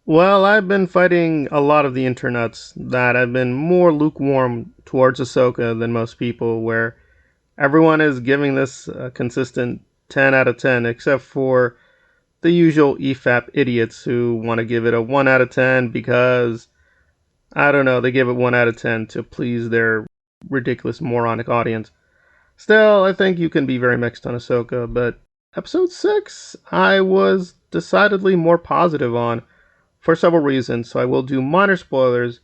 Well, I've been fighting a lot of the internets that have been more lukewarm towards Ahsoka than most people, where everyone is giving this a consistent 10 out of 10, except for the usual EFAP idiots who want to give it a 1 out of 10 because, I don't know, they give it 1 out of 10 to please their ridiculous moronic audience. Still, I think you can be very mixed on Ahsoka, but episode 6, I was decidedly more positive on for several reasons, so I will do minor spoilers.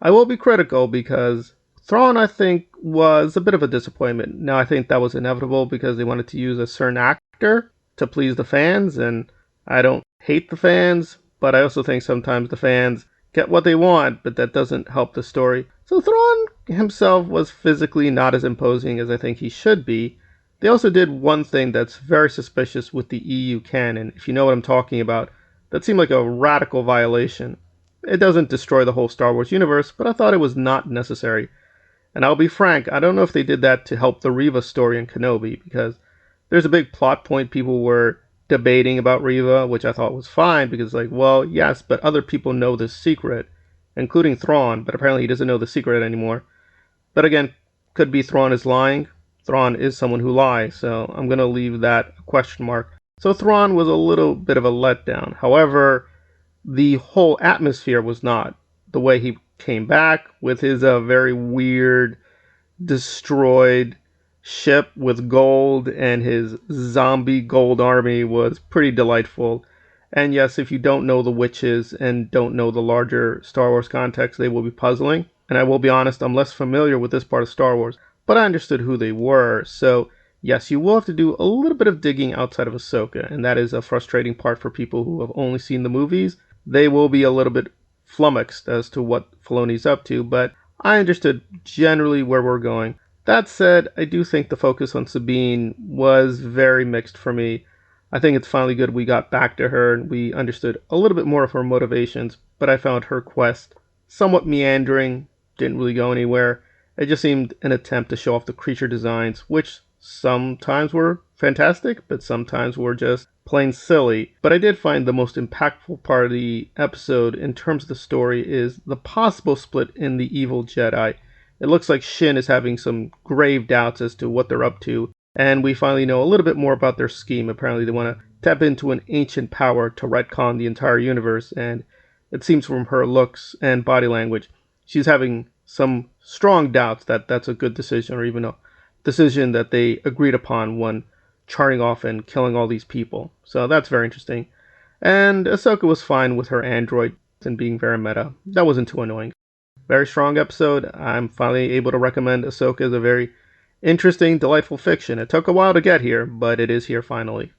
I will be critical because Thrawn, I think, was a bit of a disappointment. Now, I think that was inevitable because they wanted to use a certain actor to please the fans, and I don't hate the fans, but I also think sometimes the fans get what they want, but that doesn't help the story. So Thrawn himself was physically not as imposing as I think he should be. They also did one thing that's very suspicious with the EU canon, if you know what I'm talking about. That seemed like a radical violation. It doesn't destroy the whole Star Wars universe, but I thought it was not necessary. And I'll be frank, I don't know if they did that to help the Reva story in Kenobi, because there's a big plot point people were debating about Reva, which I thought was fine, because, like, well, yes, but other people know this secret, including Thrawn, but apparently he doesn't know the secret anymore. But again, could be Thrawn is lying. Thrawn is someone who lies, so I'm going to leave that a question mark. So Thrawn was a little bit of a letdown. However, the whole atmosphere was not. The way he came back with his very weird, destroyed ship with gold and his zombie gold army was pretty delightful. And yes, if you don't know the witches and don't know the larger Star Wars context, they will be puzzling. And I will be honest, I'm less familiar with this part of Star Wars, but I understood who they were. So, yes, you will have to do a little bit of digging outside of Ahsoka, and that is a frustrating part for people who have only seen the movies. They will be a little bit flummoxed as to what Filoni's up to, but I understood generally where we're going. That said, I do think the focus on Sabine was very mixed for me. I think it's finally good we got back to her and we understood a little bit more of her motivations, but I found her quest somewhat meandering, didn't really go anywhere. It just seemed an attempt to show off the creature designs, which sometimes were fantastic, but sometimes were just plain silly. But I did find the most impactful part of the episode in terms of the story is the possible split in the evil Jedi. It looks like Shin is having some grave doubts as to what they're up to, and we finally know a little bit more about their scheme. Apparently they want to tap into an ancient power to retcon the entire universe, and it seems from her looks and body language, she's having some strong doubts that that's a good decision or even a decision that they agreed upon when charting off and killing all these people. So that's very interesting. And Ahsoka was fine with her android and being very meta. That wasn't too annoying. Very strong episode. I'm finally able to recommend Ahsoka as a very interesting, delightful fiction. It took a while to get here, but it is here finally.